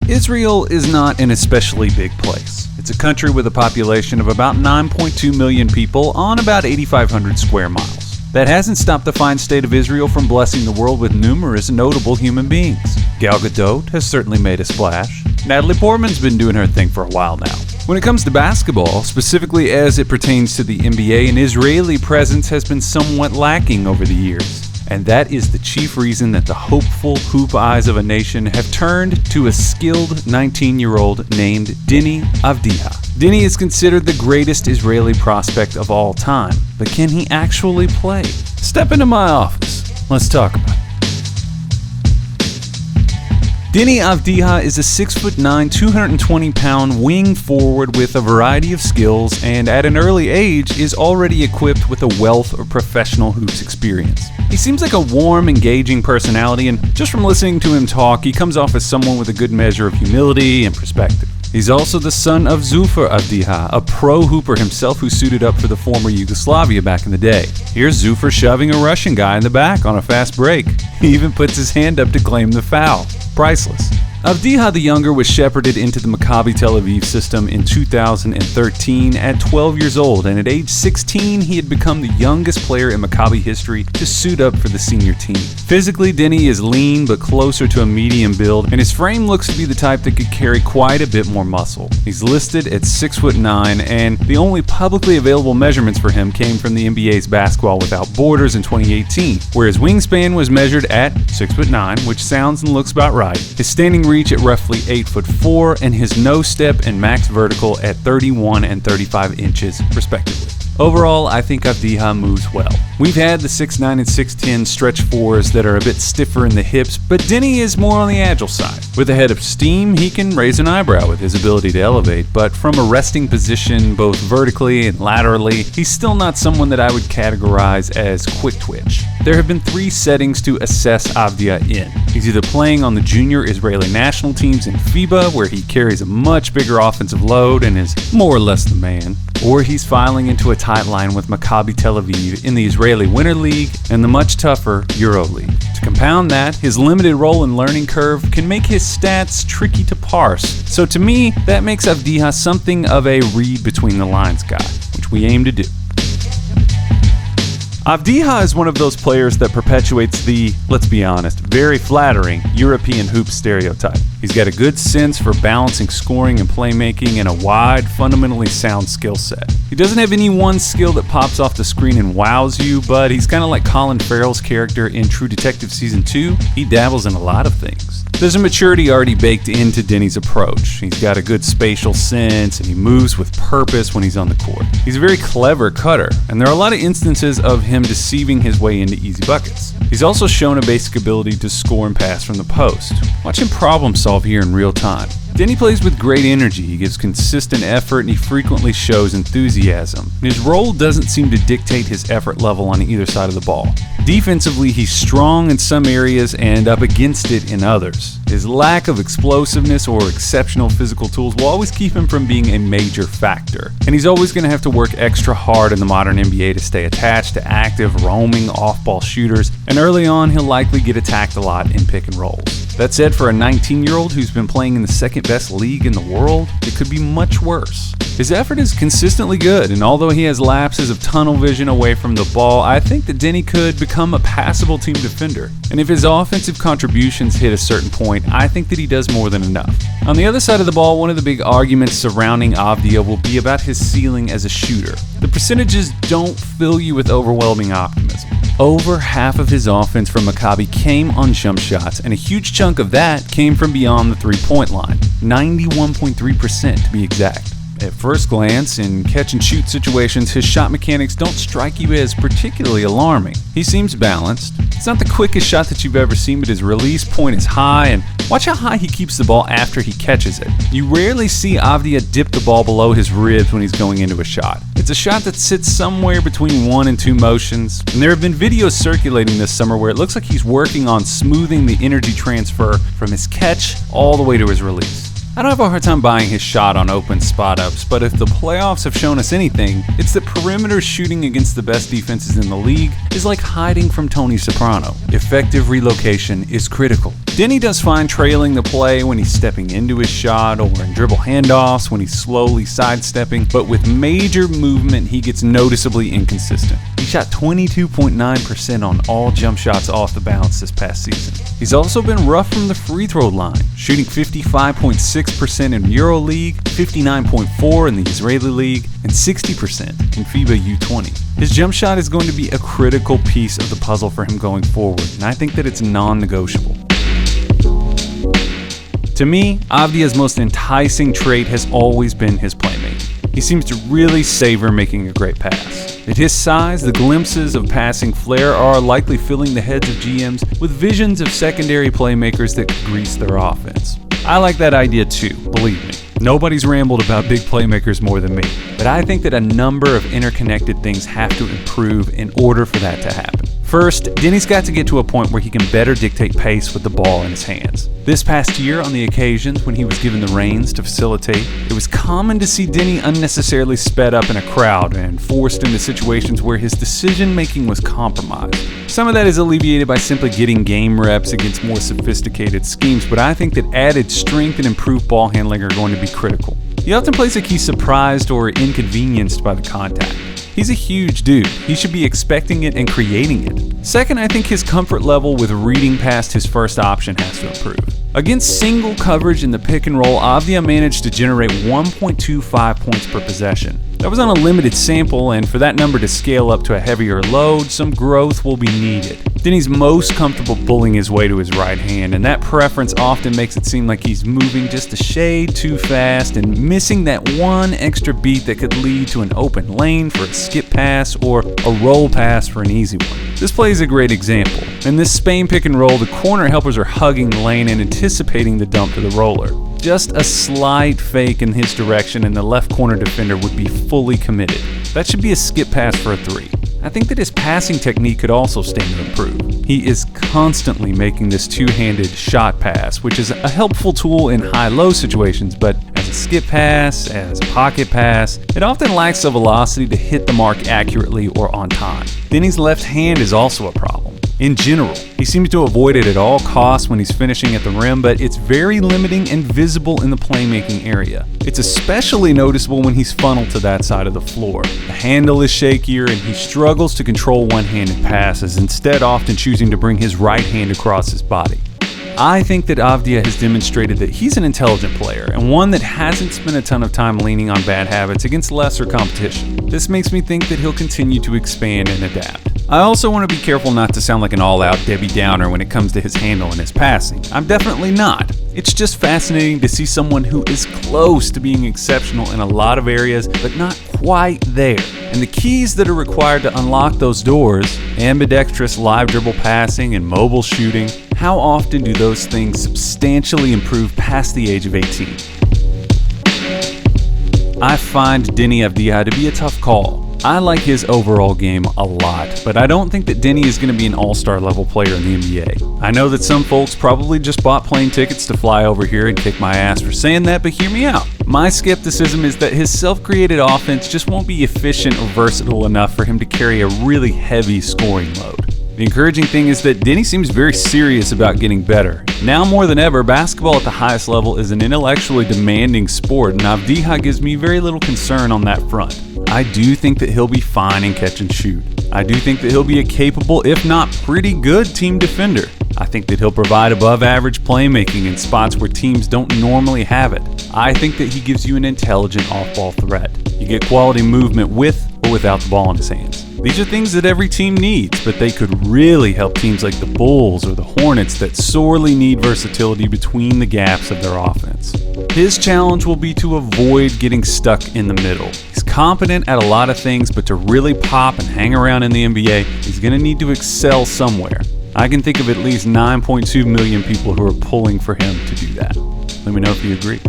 Israel is not an especially big place. It's a country with a population of about 9.2 million people on about 8,500 square miles. That hasn't stopped the fine state of Israel from blessing the world with numerous notable human beings. Gal Gadot has certainly made a splash. Natalie Portman's been doing her thing for a while now. When it comes to basketball, specifically as it pertains to the NBA, an Israeli presence has been somewhat lacking over the years. And that is the chief reason that the hopeful hoop eyes of a nation have turned to a skilled 19-year-old named Deni Avdija. Deni is considered the greatest Israeli prospect of all time, but can he actually play? Step into my office. Let's talk about it. Deni Avdija is a 6'9", 220-pound wing forward with a variety of skills, and at an early age is already equipped with a wealth of professional hoops experience. He seems like a warm, engaging personality, and just from listening to him talk, he comes off as someone with a good measure of humility and perspective. He's also the son of Zufer Avdija, a pro hooper himself who suited up for the former Yugoslavia back in the day. Here's Zufer shoving a Russian guy in the back on a fast break. He even puts his hand up to claim the foul. Priceless. Avdija the Younger was shepherded into the Maccabi Tel Aviv system in 2013 at 12 years old, and at age 16 he had become the youngest player in Maccabi history to suit up for the senior team. Physically, Deni is lean but closer to a medium build, and his frame looks to be the type that could carry quite a bit more muscle. He's listed at 6'9", and the only publicly available measurements for him came from the NBA's Basketball Without Borders in 2018, where his wingspan was measured at 6'9", which sounds and looks about right. His standing reach at roughly 8'4", and his no step and max vertical at 31 and 35 inches, respectively. Overall, I think Avdija moves well. We've had the 6'9" and 6'10" stretch fours that are a bit stiffer in the hips, but Deni is more on the agile side. With a head of steam, he can raise an eyebrow with his ability to elevate, but from a resting position, both vertically and laterally, he's still not someone that I would categorize as quick twitch. There have been 3 settings to assess Avdija in. He's either playing on the junior Israeli national teams in FIBA, where he carries a much bigger offensive load and is more or less the man, or he's filing into a tight line with Maccabi Tel Aviv in the Israeli Winter League and the much tougher Euro League. To compound that, his limited role and learning curve can make his stats tricky to parse. So to me, that makes Avdija something of a read between the lines guy, which we aim to do. Avdija is one of those players that perpetuates the, let's be honest, very flattering European hoop stereotype. He's got a good sense for balancing scoring and playmaking and a wide, fundamentally sound skill set. He doesn't have any one skill that pops off the screen and wows you, but he's kind of like Colin Farrell's character in True Detective Season 2. He dabbles in a lot of things. There's a maturity already baked into Deni's approach. He's got a good spatial sense, and he moves with purpose when he's on the court. He's a very clever cutter, and there are a lot of instances of him deceiving his way into easy buckets. He's also shown a basic ability to score and pass from the post. Watch him problem solve here in real time. Deni plays with great energy, he gives consistent effort, and he frequently shows enthusiasm. And his role doesn't seem to dictate his effort level on either side of the ball. Defensively, he's strong in some areas and up against it in others. His lack of explosiveness or exceptional physical tools will always keep him from being a major factor. And he's always going to have to work extra hard in the modern NBA to stay attached to active, roaming, off-ball shooters, and early on he'll likely get attacked a lot in pick and rolls. That said, for a 19-year-old who's been playing in the second-best league in the world, it could be much worse. His effort is consistently good, and although he has lapses of tunnel vision away from the ball, I think that Deni could become a passable team defender. And if his offensive contributions hit a certain point, I think that he does more than enough. On the other side of the ball, one of the big arguments surrounding Avdija will be about his ceiling as a shooter. The percentages don't fill you with overwhelming optimism. Over half of his offense from Maccabi came on jump shots, and a huge chunk of that came from beyond the three-point line, 91.3% to be exact. At first glance, in catch-and-shoot situations, his shot mechanics don't strike you as particularly alarming. He seems balanced. It's not the quickest shot that you've ever seen, but his release point is high, and watch how high he keeps the ball after he catches it. You rarely see Avdija dip the ball below his ribs when he's going into a shot. It's a shot that sits somewhere between 1 and 2 motions, and there have been videos circulating this summer where it looks like he's working on smoothing the energy transfer from his catch all the way to his release. I don't have a hard time buying his shot on open spot-ups, but if the playoffs have shown us anything, it's that perimeter shooting against the best defenses in the league is like hiding from Tony Soprano. Effective relocation is critical. Deni does fine trailing the play when he's stepping into his shot or in dribble handoffs when he's slowly sidestepping, but with major movement he gets noticeably inconsistent. He shot 22.9% on all jump shots off the bounce this past season. He's also been rough from the free throw line, shooting 55.6% in EuroLeague, 59.4% in the Israeli League, and 60% in FIBA U20. His jump shot is going to be a critical piece of the puzzle for him going forward, and I think that it's non-negotiable. To me, Avdija's most enticing trait has always been his playmaking. He seems to really savor making a great pass. At his size, the glimpses of passing flair are likely filling the heads of GMs with visions of secondary playmakers that could grease their offense. I like that idea too, believe me. Nobody's rambled about big playmakers more than me, but I think that a number of interconnected things have to improve in order for that to happen. First, Deni's got to get to a point where he can better dictate pace with the ball in his hands. This past year, on the occasions when he was given the reins to facilitate, it was common to see Deni unnecessarily sped up in a crowd and forced into situations where his decision-making was compromised. Some of that is alleviated by simply getting game reps against more sophisticated schemes, but I think that added strength and improved ball handling are going to be critical. He often plays like he's surprised or inconvenienced by the contact. He's a huge dude. He should be expecting it and creating it. Second, I think his comfort level with reading past his first option has to improve. Against single coverage in the pick and roll, Avdija managed to generate 1.25 points per possession. That was on a limited sample, and for that number to scale up to a heavier load, some growth will be needed. Deni's most comfortable bullying his way to his right hand, and that preference often makes it seem like he's moving just a shade too fast and missing that one extra beat that could lead to an open lane for a skip pass or a roll pass for an easy one. This play is a great example. In this Spain pick and roll, the corner helpers are hugging the lane and anticipating the dump to the roller. Just a slight fake in his direction and the left corner defender would be fully committed. That should be a skip pass for a three. I think that his passing technique could also stand to improve. He is constantly making this two-handed shot pass, which is a helpful tool in high-low situations, but as a skip pass, as a pocket pass, it often lacks the velocity to hit the mark accurately or on time. Deni's left hand is also a problem. In general, he seems to avoid it at all costs when he's finishing at the rim, but it's very limiting and visible in the playmaking area. It's especially noticeable when he's funneled to that side of the floor. The handle is shakier and he struggles to control one-handed passes, instead often choosing to bring his right hand across his body. I think that Avdija has demonstrated that he's an intelligent player and one that hasn't spent a ton of time leaning on bad habits against lesser competition. This makes me think that he'll continue to expand and adapt. I also want to be careful not to sound like an all-out Debbie Downer when it comes to his handle and his passing. I'm definitely not. It's just fascinating to see someone who is close to being exceptional in a lot of areas, but not quite there. And the keys that are required to unlock those doors, ambidextrous live dribble passing and mobile shooting, how often do those things substantially improve past the age of 18? I find Deni Avdija to be a tough call. I like his overall game a lot, but I don't think that Deni is going to be an all-star level player in the NBA. I know that some folks probably just bought plane tickets to fly over here and kick my ass for saying that, but hear me out. My skepticism is that his self-created offense just won't be efficient or versatile enough for him to carry a really heavy scoring load. The encouraging thing is that Deni seems very serious about getting better. Now more than ever, basketball at the highest level is an intellectually demanding sport, and Avdija gives me very little concern on that front. I do think that he'll be fine in catch and shoot. I do think that he'll be a capable, if not pretty good, team defender. I think that he'll provide above average playmaking in spots where teams don't normally have it. I think that he gives you an intelligent off-ball threat. You get quality movement with or without the ball in his hands. These are things that every team needs, but they could really help teams like the Bulls or the Hornets that sorely need versatility between the gaps of their offense. His challenge will be to avoid getting stuck in the middle. He's competent at a lot of things, but to really pop and hang around in the NBA, he's going to need to excel somewhere. I can think of at least 9.2 million people who are pulling for him to do that. Let me know if you agree.